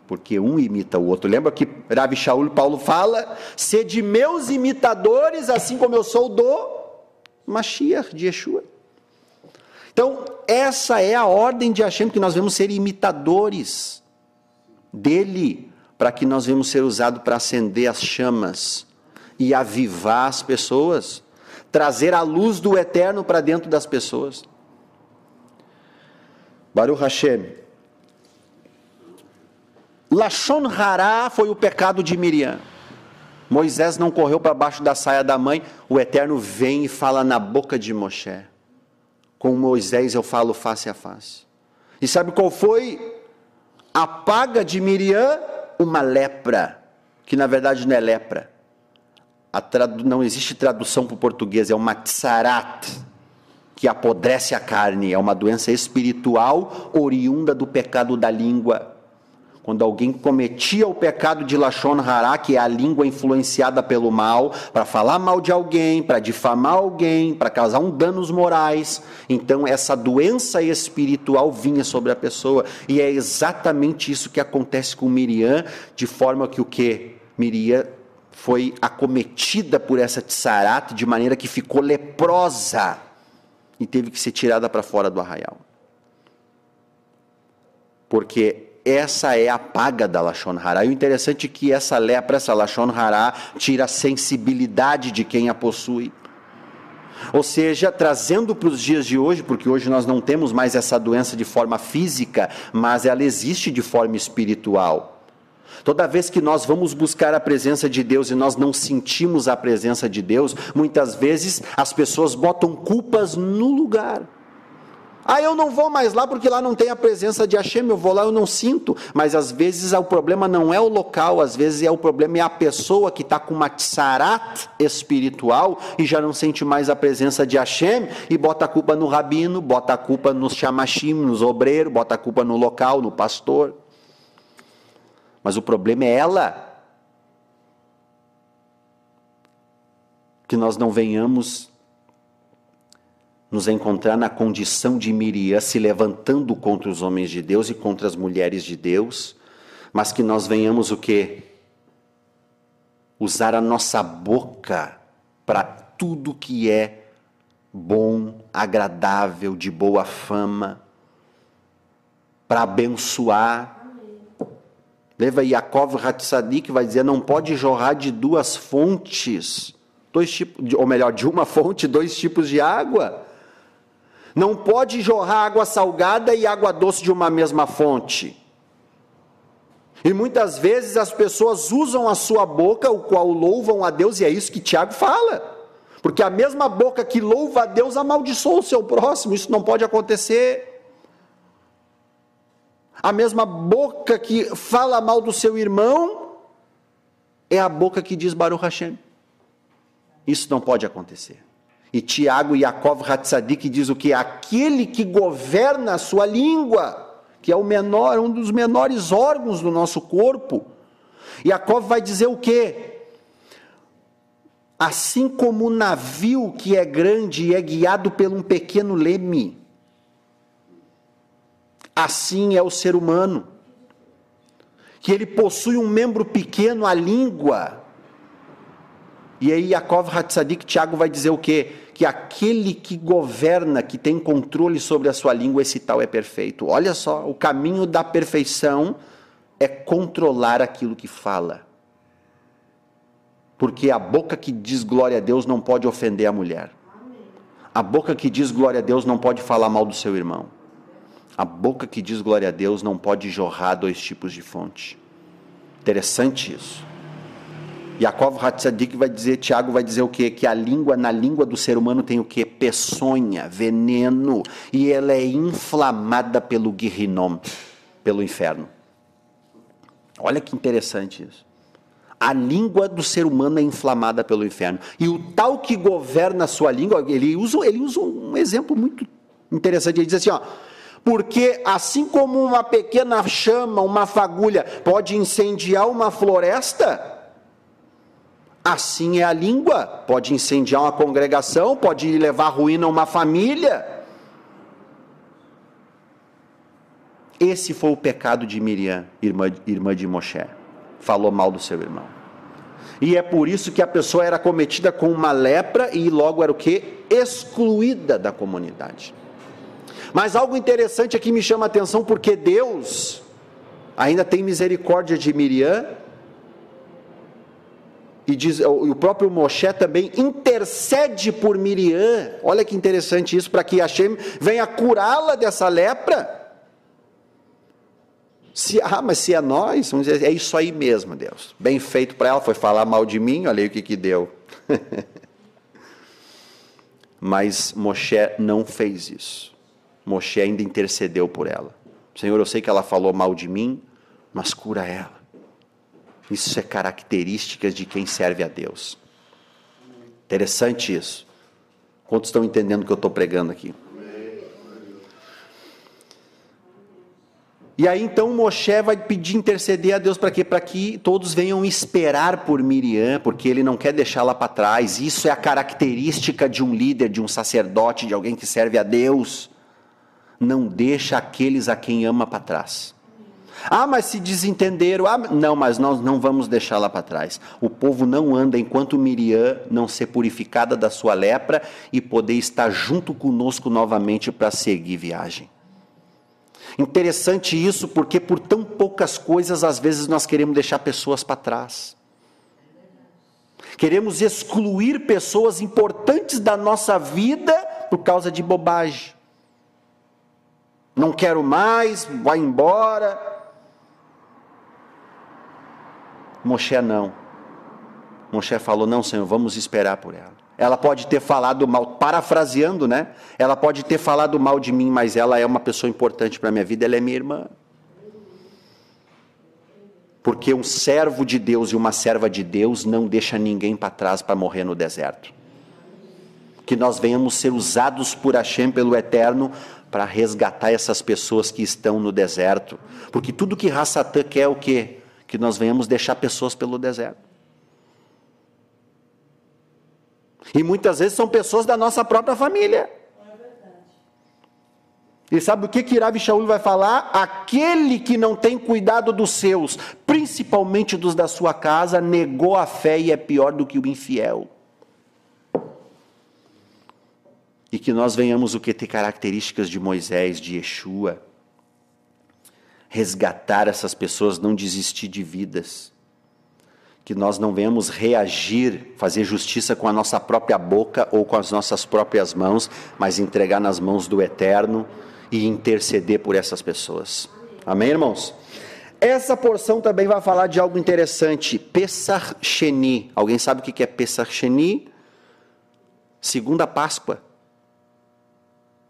porque um imita o outro. Lembra que Rabi Shaul Paulo fala, sede meus imitadores, assim como eu sou do Mashiach, de Yeshua. Então, essa é a ordem de Hashem, que nós vamos ser imitadores dele, para que nós vamos ser usados para acender as chamas e avivar as pessoas, trazer a luz do Eterno para dentro das pessoas. Baruch Hashem. Lashon Hará foi o pecado de Miriam. Moisés não correu para baixo da saia da mãe, o Eterno vem e fala na boca de Moshe. Com Moisés eu falo face a face. E sabe qual foi a paga de Miriam? Uma lepra, que na verdade não é lepra. Não existe tradução para o português, é uma tsarat, que apodrece a carne, é uma doença espiritual oriunda do pecado da língua. Quando alguém cometia o pecado de Lashon Hará, que é a língua influenciada pelo mal, para falar mal de alguém, para difamar alguém, para causar danos morais, então essa doença espiritual vinha sobre a pessoa, e é exatamente isso que acontece com Miriam, de forma que o quê? Miriam foi acometida por essa tsarat, de maneira que ficou leprosa, e teve que ser tirada para fora do arraial. Porque essa é a paga da Lashon Hará. E o interessante é que essa lepra, essa Lashon Hará, tira a sensibilidade de quem a possui. Ou seja, trazendo para os dias de hoje, porque hoje nós não temos mais essa doença de forma física, mas ela existe de forma espiritual. Toda vez que nós vamos buscar a presença de Deus e nós não sentimos a presença de Deus, muitas vezes as pessoas botam culpas no lugar. Eu não vou mais lá porque lá não tem a presença de Hashem, eu vou lá, eu não sinto. Mas às vezes o problema não é o local, às vezes o problema é a pessoa que está com uma tsarat espiritual e já não sente mais a presença de Hashem e bota a culpa no rabino, bota a culpa nos shamashim, nos obreiros, bota a culpa no local, no pastor. Mas o problema é ela. Que nós não venhamos nos encontrar na condição de Miriam, se levantando contra os homens de Deus e contra as mulheres de Deus, mas que nós venhamos o quê? Usar a nossa boca para tudo que é bom, agradável, de boa fama, para abençoar. Leva Yaakov Hatzadik, vai dizer, não pode jorrar de duas fontes, ou melhor, de uma fonte, 2 tipos de água. Não pode jorrar água salgada e água doce de uma mesma fonte. E muitas vezes as pessoas usam a sua boca, o qual louvam a Deus, e é isso que Tiago fala. Porque a mesma boca que louva a Deus amaldiçoa o seu próximo, isso não pode acontecer. A mesma boca que fala mal do seu irmão, é a boca que diz Baruch Hashem. Isso não pode acontecer. E Tiago e Yaakov Hatzadik diz o que? Aquele que governa a sua língua, que é o menor, um dos menores órgãos do nosso corpo. Yaakov vai dizer o quê? Assim como o navio que é grande e é guiado por um pequeno leme, assim é o ser humano, que ele possui um membro pequeno, a língua. E aí Yaakov Hatzadik, Tiago vai dizer o quê? Que aquele que governa, que tem controle sobre a sua língua, esse tal é perfeito. Olha só, o caminho da perfeição é controlar aquilo que fala. Porque a boca que diz glória a Deus não pode ofender a mulher. A boca que diz glória a Deus não pode falar mal do seu irmão. A boca que diz glória a Deus não pode jorrar 2 tipos de fonte. Interessante isso. Yaakov Hatzadik vai dizer, Tiago vai dizer o quê? Que na língua do ser humano tem o quê? Peçonha, veneno, e ela é inflamada pelo Gehinom, pelo inferno. Olha que interessante isso. A língua do ser humano é inflamada pelo inferno. E o tal que governa a sua língua, ele usa um exemplo muito interessante. Ele diz assim, ó, porque assim como uma pequena chama, uma fagulha, pode incendiar uma floresta, assim é a língua, pode incendiar uma congregação, pode levar ruína a uma família. Esse foi o pecado de Miriam, irmã de Moshe. Falou mal do seu irmão. E é por isso que a pessoa era cometida com uma lepra e logo era o quê? Excluída da comunidade. Mas algo interessante aqui me chama a atenção, porque Deus ainda tem misericórdia de Miriam, e diz, o próprio Moshe também intercede por Miriam. Olha que interessante isso, para que Hashem venha curá-la dessa lepra. Mas se é nós, vamos dizer, é isso aí mesmo, Deus. Bem feito para ela, foi falar mal de mim, olha aí o que deu. Mas Moshe não fez isso. Moshe ainda intercedeu por ela. Senhor, eu sei que ela falou mal de mim, mas cura ela. Isso é características de quem serve a Deus. Interessante isso. Quantos estão entendendo o que eu estou pregando aqui? E aí então Moshe vai pedir, interceder a Deus para quê? Para que todos venham esperar por Miriam, porque ele não quer deixá-la para trás. Isso é a característica de um líder, de um sacerdote, de alguém que serve a Deus. Não deixa aqueles a quem ama para trás. Mas se desentenderam. Não, mas nós não vamos deixá-la para trás. O povo não anda enquanto Miriam não ser purificada da sua lepra e poder estar junto conosco novamente para seguir viagem. Interessante isso, porque por tão poucas coisas, às vezes nós queremos deixar pessoas para trás. Queremos excluir pessoas importantes da nossa vida por causa de bobagem. Não quero mais, vai embora. Moshe não. Moshe falou, não, Senhor, vamos esperar por ela. Ela pode ter falado mal, parafraseando, né? Ela pode ter falado mal de mim, mas ela é uma pessoa importante para a minha vida, ela é minha irmã. Porque um servo de Deus e uma serva de Deus não deixa ninguém para trás para morrer no deserto. Que nós venhamos ser usados por Hashem, pelo Eterno, para resgatar essas pessoas que estão no deserto. Porque tudo que Hassatã quer é o quê? Que nós venhamos deixar pessoas pelo deserto. E muitas vezes são pessoas da nossa própria família. E sabe o que Rav Shaul vai falar? Aquele que não tem cuidado dos seus, principalmente dos da sua casa, negou a fé e é pior do que o infiel. E que nós venhamos o que ter características de Moisés, de Yeshua, resgatar essas pessoas, não desistir de vidas, que nós não venhamos reagir, fazer justiça com a nossa própria boca ou com as nossas próprias mãos, mas entregar nas mãos do Eterno e interceder por essas pessoas. Amém, irmãos? Essa porção também vai falar de algo interessante, Pesach Sheni. Alguém sabe o que é Pesach Sheni? Segunda Páscoa.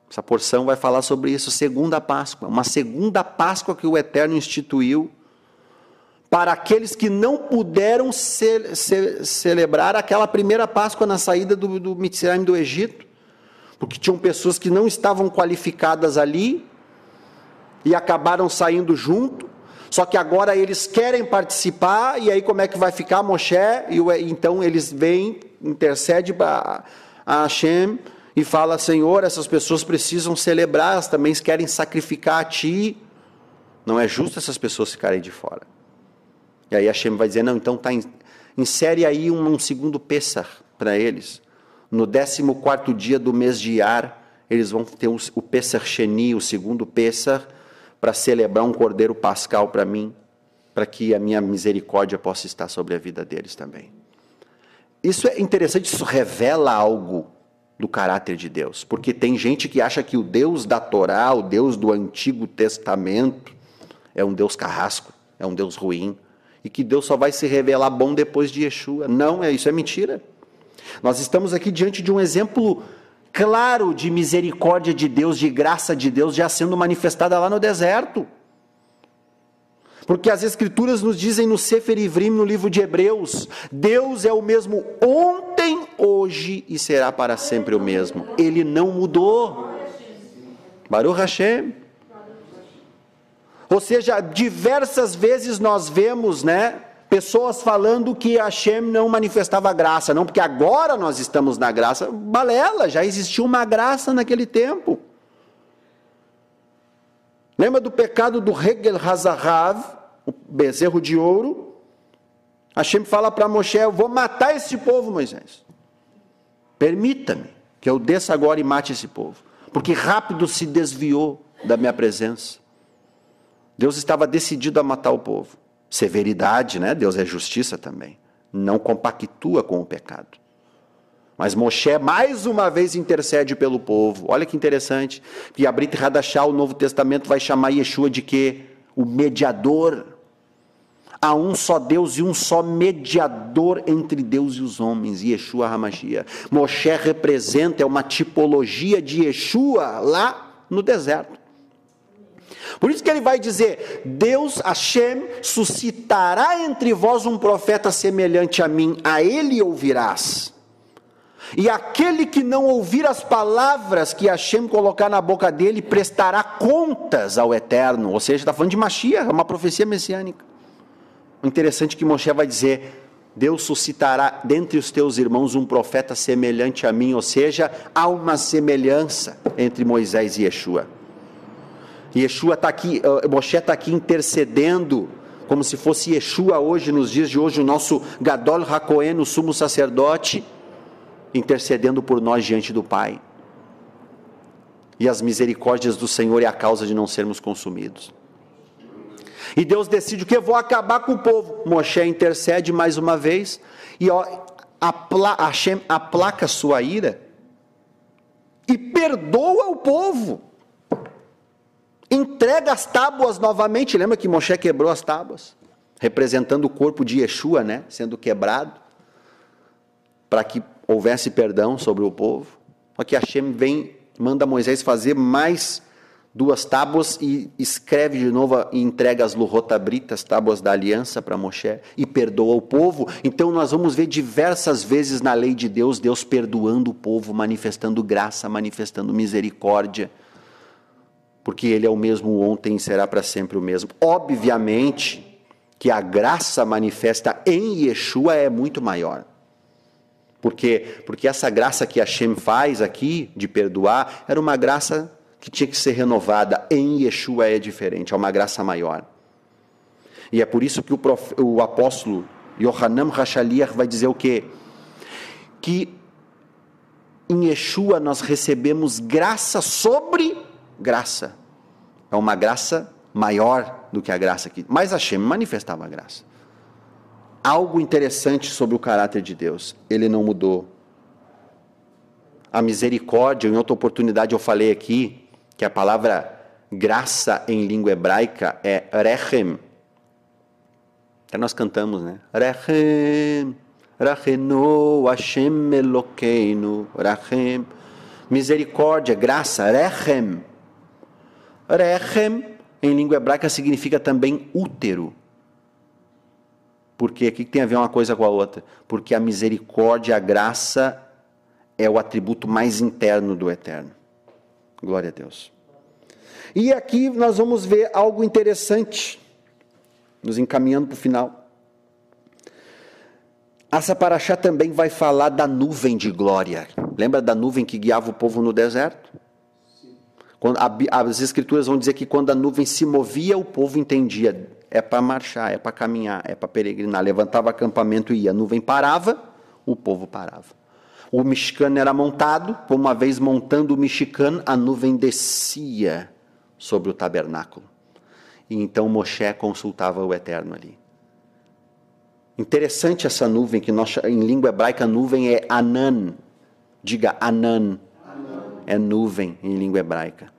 Essa porção vai falar sobre isso, segunda Páscoa. Uma segunda Páscoa que o Eterno instituiu para aqueles que não puderam celebrar aquela primeira Páscoa na saída do Mitzrayim, do Egito, porque tinham pessoas que não estavam qualificadas ali e acabaram saindo junto, só que agora eles querem participar, e aí como é que vai ficar Moshe? Então eles vêm, intercede a Hashem e fala: Senhor, essas pessoas precisam celebrar, elas também querem sacrificar a Ti, não é justo essas pessoas ficarem de fora. E aí Hashem vai dizer: não, então insere aí um segundo Pesach para eles. No 14º dia do mês de Iyar, eles vão ter o Pesach Sheni, o segundo Pesach, para celebrar um cordeiro pascal para mim, para que a minha misericórdia possa estar sobre a vida deles também. Isso é interessante, isso revela algo do caráter de Deus, porque tem gente que acha que o Deus da Torá, o Deus do Antigo Testamento, é um Deus carrasco, é um Deus ruim, e que Deus só vai se revelar bom depois de Yeshua. Não, isso é mentira. Nós estamos aqui diante de um exemplo claro de misericórdia de Deus, de graça de Deus, já sendo manifestada lá no deserto. Porque as Escrituras nos dizem no Sefer Ivrim, no livro de Hebreus, Deus é o mesmo ontem, hoje e será para sempre o mesmo. Ele não mudou. Baruch Hashem. Ou seja, diversas vezes nós vemos, pessoas falando que Hashem não manifestava graça, não, porque agora nós estamos na graça. Balela, já existiu uma graça naquele tempo. Lembra do pecado do Regel Hazahav, o bezerro de ouro? Hashem fala para Moshe: eu vou matar esse povo, Moisés. Permita-me que eu desça agora e mate esse povo, porque rápido se desviou da minha presença. Deus estava decidido a matar o povo. Severidade, Deus é justiça também. Não compactua com o pecado. Mas Moshe mais uma vez intercede pelo povo. Olha que interessante. E a Brit Hadashah, o Novo Testamento, vai chamar Yeshua de quê? O mediador. Há um só Deus e um só mediador entre Deus e os homens, Yeshua HaMashiach. Moshe representa, é uma tipologia de Yeshua lá no deserto. Por isso que ele vai dizer: Deus, Hashem, suscitará entre vós um profeta semelhante a mim, a ele ouvirás. E aquele que não ouvir as palavras que Hashem colocar na boca dele, prestará contas ao Eterno. Ou seja, está falando de Mashiach, é uma profecia messiânica. O interessante é que Moshe vai dizer: Deus suscitará dentre os teus irmãos um profeta semelhante a mim. Ou seja, há uma semelhança entre Moisés e Yeshua. Yeshua está aqui, Moshe está aqui intercedendo, como se fosse Yeshua hoje, nos dias de hoje, o nosso Gadol HaKohen, o sumo sacerdote, intercedendo por nós diante do Pai. E as misericórdias do Senhor é a causa de não sermos consumidos. E Deus decide o que? Eu vou acabar com o povo. Moshe intercede mais uma vez, e Hashem aplaca sua ira, e perdoa o povo. Entrega as tábuas novamente. Lembra que Moshe quebrou as tábuas? Representando o corpo de Yeshua, sendo quebrado, para que houvesse perdão sobre o povo. Só que Hashem manda Moisés fazer mais 2 tábuas e escreve de novo e entrega as Luhot as tábuas da aliança para Moshe, e perdoa o povo. Então nós vamos ver diversas vezes na lei de Deus, Deus perdoando o povo, manifestando graça, manifestando misericórdia, porque Ele é o mesmo ontem e será para sempre o mesmo. Obviamente que a graça manifesta em Yeshua é muito maior. Porque essa graça que Hashem faz aqui, de perdoar, era uma graça que tinha que ser renovada. Em Yeshua é diferente, é uma graça maior. E é por isso que o apóstolo Yohanan Hashaliach vai dizer o quê? Que em Yeshua nós recebemos graça sobre graça. É uma graça maior do que a graça aqui. Mas Hashem manifestava a graça. Algo interessante sobre o caráter de Deus. Ele não mudou. A misericórdia, em outra oportunidade eu falei aqui, que a palavra graça em língua hebraica é rechem. Até nós cantamos, né? Rechem, Rachenu, Hashem Elokeinu, Rachem. Misericórdia, graça, rechem. Rechem, em língua hebraica, significa também útero. Por quê? O que tem a ver uma coisa com a outra? Porque a misericórdia, a graça, é o atributo mais interno do Eterno. Glória a Deus. E aqui nós vamos ver algo interessante, nos encaminhando para o final. Essa paraxá também vai falar da nuvem de glória. Lembra da nuvem que guiava o povo no deserto? Quando as escrituras vão dizer que quando a nuvem se movia, o povo entendia. É para marchar, é para caminhar, é para peregrinar. Levantava acampamento e ia. A nuvem parava, o povo parava. O mexicano era montado, por uma vez montando o mexicano, a nuvem descia sobre o tabernáculo. E então Moshe consultava o Eterno ali. Interessante essa nuvem, que nós, em língua hebraica a nuvem é Anan. Diga Anan. É nuvem em língua hebraica.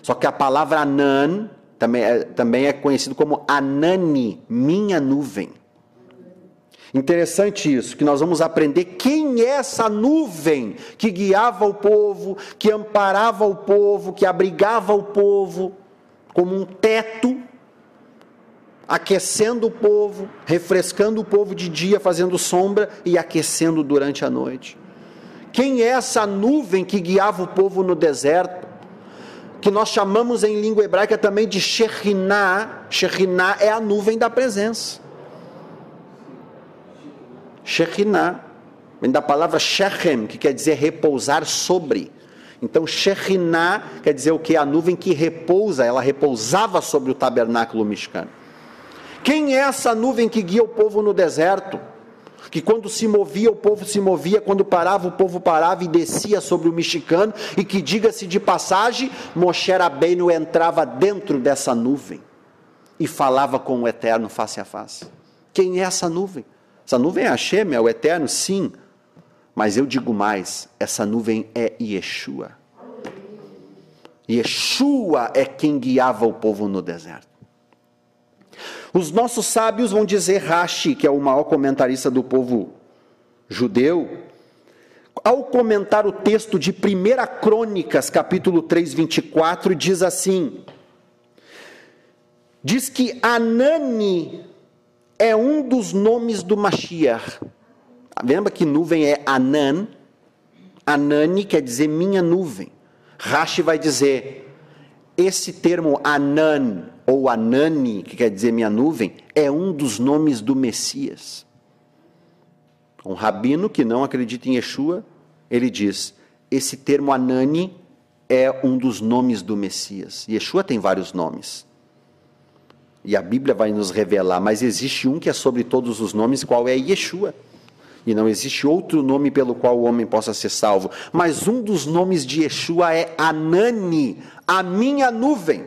Só que a palavra Anan também é conhecido como Anani, minha nuvem. Interessante isso, que nós vamos aprender quem é essa nuvem que guiava o povo, que amparava o povo, que abrigava o povo, como um teto, aquecendo o povo, refrescando o povo de dia, fazendo sombra e aquecendo durante a noite. Quem é essa nuvem que guiava o povo no deserto? Que nós chamamos em língua hebraica também de Shekhinah. Shekhinah é a nuvem da presença. Shekhinah vem da palavra Shechem, que quer dizer repousar sobre. Então Shekhinah quer dizer o que? A nuvem que repousa, ela repousava sobre o tabernáculo mexicano. Quem é essa nuvem que guia o povo no deserto? Que quando se movia, o povo se movia, quando parava, o povo parava e descia sobre o mexicano, e que, diga-se de passagem, Moshe Rabbeinu entrava dentro dessa nuvem e falava com o Eterno face a face. Quem é essa nuvem? Essa nuvem é Hashem, é o Eterno, sim, mas eu digo mais, essa nuvem é Yeshua. Yeshua é quem guiava o povo no deserto. Os nossos sábios vão dizer, Rashi, que é o maior comentarista do povo judeu, ao comentar o texto de 1 Crônicas, capítulo 3, 24, diz assim, diz que Anani é um dos nomes do Mashiach. Lembra que nuvem é Anan? Anani quer dizer minha nuvem. Rashi vai dizer, esse termo Anan, ou Anani, que quer dizer minha nuvem, é um dos nomes do Messias. Um rabino que não acredita em Yeshua, ele diz, esse termo Anani é um dos nomes do Messias. Yeshua tem vários nomes. E a Bíblia vai nos revelar, mas existe um que é sobre todos os nomes, qual é Yeshua. E não existe outro nome pelo qual o homem possa ser salvo. Mas um dos nomes de Yeshua é Anani, a minha nuvem.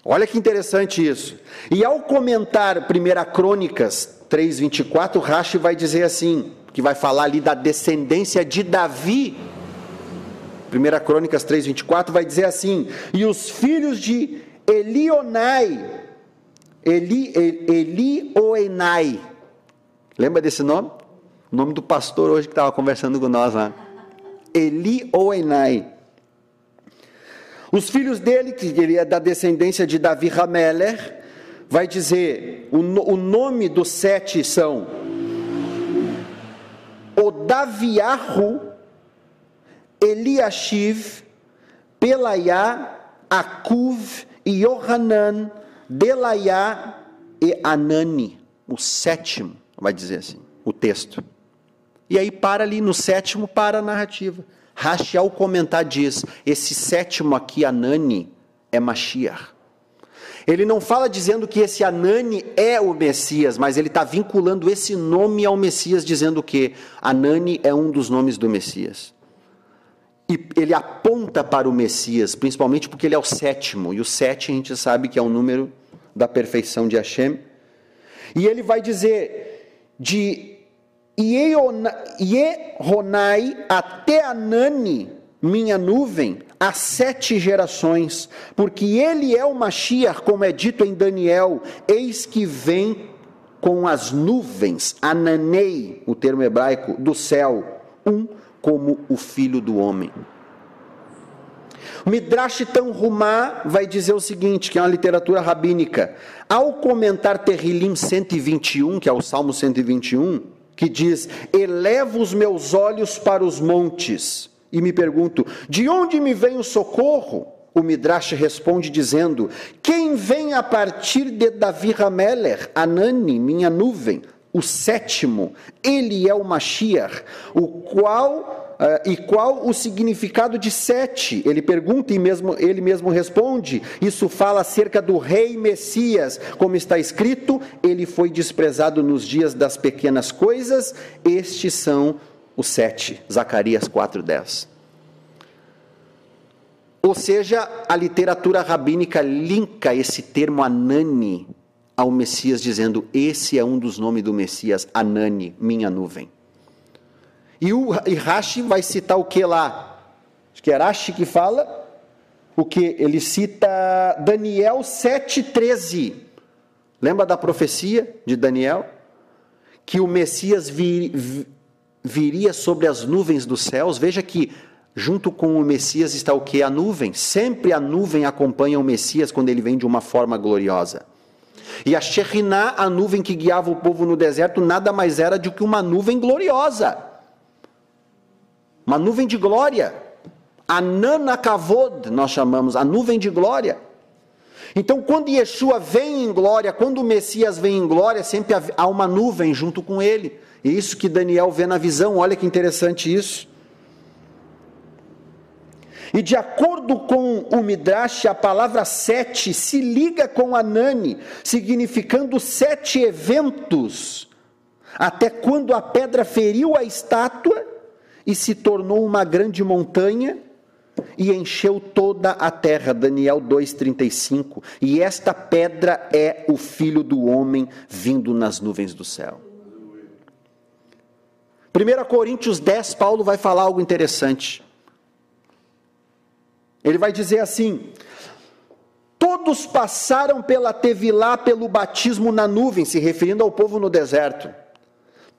Olha que interessante isso. E ao comentar 1 Crônicas 3:24, Rashi vai dizer assim, que vai falar ali da descendência de Davi. 1 Crônicas 3:24 vai dizer assim, e os filhos de Elionai, Elioenai, lembra desse nome? O nome do pastor hoje que estava conversando com nós lá. Elioenai. Os filhos dele, que ele é da descendência de Davi Hameler, vai dizer, o nome dos 7 são Odaviahu, Eliashiv, Pelaiah, Akuv, Yohanan, Delaiah e Anani. O 7º, vai dizer assim, o texto. E aí para ali, no 7º, para a narrativa. Rashi, ao comentar, diz, esse sétimo aqui, Anani, é Mashiach. Ele não fala dizendo que esse Anani é o Messias, mas ele está vinculando esse nome ao Messias, dizendo que Anani é um dos nomes do Messias. E ele aponta para o Messias, principalmente porque ele é o sétimo, e o 7 a gente sabe que é o número da perfeição de Hashem. E ele vai dizer, de Yeronai até Anani, minha nuvem, há 7 gerações, porque ele é o Mashiach, como é dito em Daniel, eis que vem com as nuvens, Ananei, o termo hebraico, do céu, como o filho do homem. O Midrash Tanhumá vai dizer o seguinte, que é uma literatura rabínica, ao comentar Terrilim 121, que é o Salmo 121, que diz, elevo os meus olhos para os montes, e me pergunto, de onde me vem o socorro? O Midrash responde dizendo, quem vem a partir de Davi Hameler, Anani, minha nuvem, o sétimo, ele é o Mashiach, qual o significado de 7? Ele pergunta e ele mesmo responde, isso fala acerca do rei Messias, como está escrito, ele foi desprezado nos dias das pequenas coisas, estes são os 7, Zacarias 4:10. Ou seja, a literatura rabínica linka esse termo Anani ao Messias, dizendo, esse é um dos nomes do Messias, Anani, minha nuvem. E Rashi vai citar o que lá? Acho que é Rashi que fala, o que? Ele cita Daniel 7:13. Lembra da profecia de Daniel? Que o Messias viria sobre as nuvens dos céus. Veja que junto com o Messias está o que? A nuvem. Sempre a nuvem acompanha o Messias quando ele vem de uma forma gloriosa. E a Shekhinah, a nuvem que guiava o povo no deserto, nada mais era do que uma nuvem gloriosa. Uma nuvem de glória. Anan Kavod, nós chamamos, a nuvem de glória. Então, quando Yeshua vem em glória, quando o Messias vem em glória, sempre há uma nuvem junto com ele. E isso que Daniel vê na visão, olha que interessante isso. E de acordo com o Midrash, a palavra 7 se liga com Anani, significando 7 eventos, até quando a pedra feriu a estátua e se tornou uma grande montanha e encheu toda a terra, Daniel 2:35, e esta pedra é o Filho do Homem vindo nas nuvens do céu. 1 Coríntios 10, Paulo vai falar algo interessante. Ele vai dizer assim, todos passaram pela Tevilá, pelo batismo na nuvem, se referindo ao povo no deserto.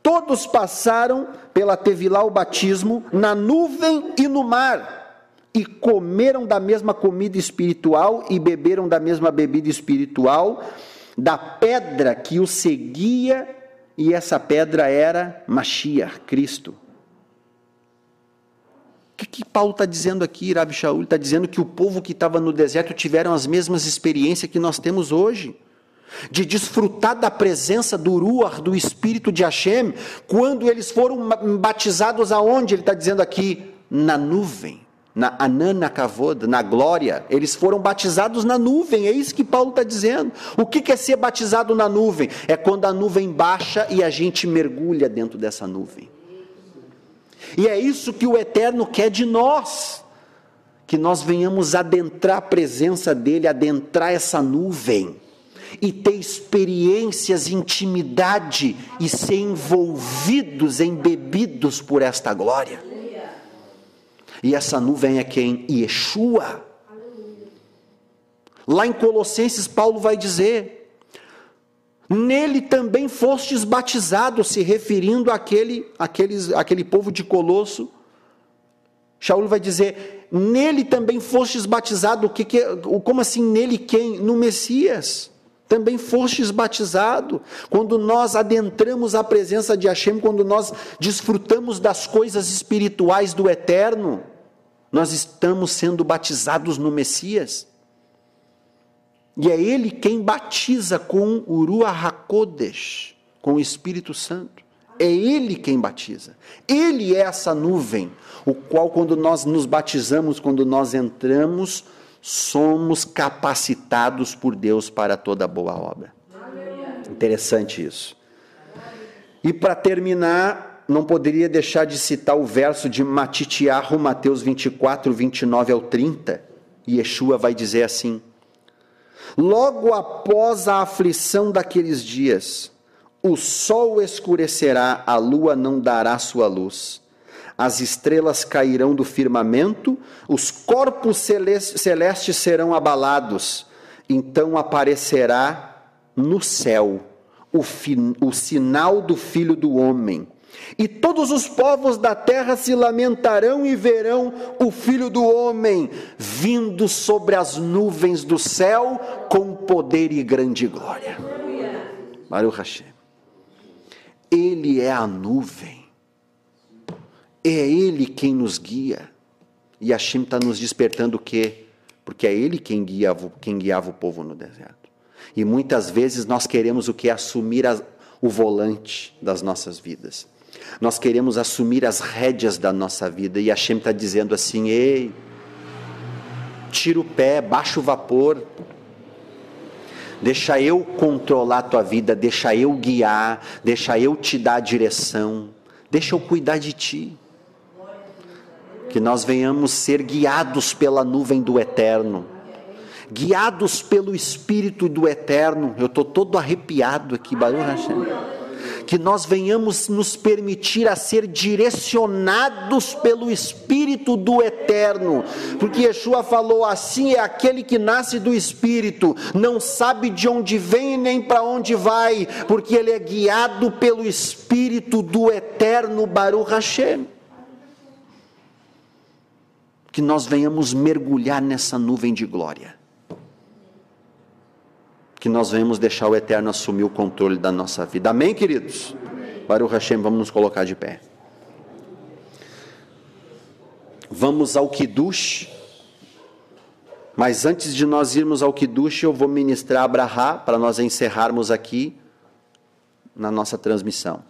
Todos passaram pela Tevilá, o batismo, na nuvem e no mar, e comeram da mesma comida espiritual e beberam da mesma bebida espiritual, da pedra que o seguia, e essa pedra era Mashiach, Cristo. O que Paulo está dizendo aqui, Rabi Shaul? Está dizendo que o povo que estava no deserto tiveram as mesmas experiências que nós temos hoje, de desfrutar da presença do Ruach, do Espírito de Hashem, quando eles foram batizados aonde? Ele está dizendo aqui, na nuvem, na Anan Kavod, na glória, eles foram batizados na nuvem, é isso que Paulo está dizendo. O que é ser batizado na nuvem? É quando a nuvem baixa e a gente mergulha dentro dessa nuvem. E é isso que o Eterno quer de nós, que nós venhamos adentrar a presença dEle, adentrar essa nuvem, e ter experiências, intimidade, e ser envolvidos, embebidos por esta glória. E essa nuvem é quem? Yeshua. Lá em Colossenses, Paulo vai dizer, nele também fostes batizados, se referindo àquele povo de Colosso. Shaul vai dizer, nele também fostes batizados, como assim nele quem? No Messias. Também fostes batizado. Quando nós adentramos a presença de Hashem, quando nós desfrutamos das coisas espirituais do Eterno, nós estamos sendo batizados no Messias. E é Ele quem batiza com o Ruach HaKodesh, com o Espírito Santo. É Ele quem batiza. Ele é essa nuvem, o qual quando nós nos batizamos, quando nós entramos, somos capacitados por Deus para toda boa obra. Interessante isso. E para terminar, não poderia deixar de citar o verso de Matitiahu, Mateus 24, 29 ao 30. E Yeshua vai dizer assim: logo após a aflição daqueles dias, o sol escurecerá, a lua não dará sua luz, as estrelas cairão do firmamento, os corpos celestes serão abalados, então aparecerá no céu o sinal do Filho do Homem, e todos os povos da terra se lamentarão e verão o Filho do Homem vindo sobre as nuvens do céu com poder e grande glória. Baruch Hashem. Ele é a nuvem, é Ele quem nos guia, e Hashem está nos despertando o quê? Porque é Ele quem guiava o povo no deserto, e muitas vezes nós queremos o que? Assumir o volante das nossas vidas, nós queremos assumir as rédeas da nossa vida, e Hashem está dizendo assim: ei, tira o pé, baixa o vapor, deixa eu controlar a tua vida, deixa eu guiar, deixa eu te dar a direção, deixa eu cuidar de ti. Que nós venhamos ser guiados pela nuvem do Eterno, guiados pelo Espírito do Eterno. Eu estou todo arrepiado aqui, Baruch Hashem. Que nós venhamos nos permitir a ser direcionados pelo Espírito do Eterno, porque Yeshua falou assim: é aquele que nasce do Espírito, não sabe de onde vem nem para onde vai, porque ele é guiado pelo Espírito do Eterno, Baruch Hashem. Que nós venhamos mergulhar nessa nuvem de glória, que nós venhamos deixar o Eterno assumir o controle da nossa vida. Amém, queridos? Baruch Hashem, vamos nos colocar de pé. Vamos ao Kiddush. Mas antes de nós irmos ao Kiddush, eu vou ministrar a Brahá, para nós encerrarmos aqui na nossa transmissão.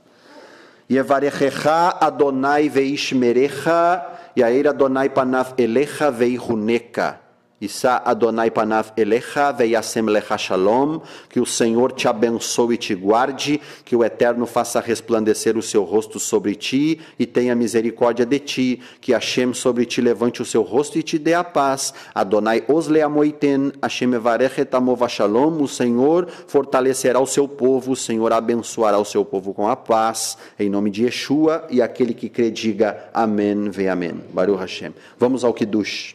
Yevarechecha Adonai veishmerecha, Yair Adonai panav elecha veihuneka. Issa Adonai panav elecha veiasem lecha shalom. Que o Senhor te abençoe e te guarde, que o Eterno faça resplandecer o seu rosto sobre ti e tenha misericórdia de ti, que Hashem sobre ti levante o seu rosto e te dê a paz. Adonai osle amoiten, Hashem evarech et amov shalom. O Senhor fortalecerá o seu povo, o Senhor abençoará o seu povo com a paz, em nome de Yeshua, e aquele que crê diga amém ve amém. Baruch Hashem. Vamos ao Kiddush.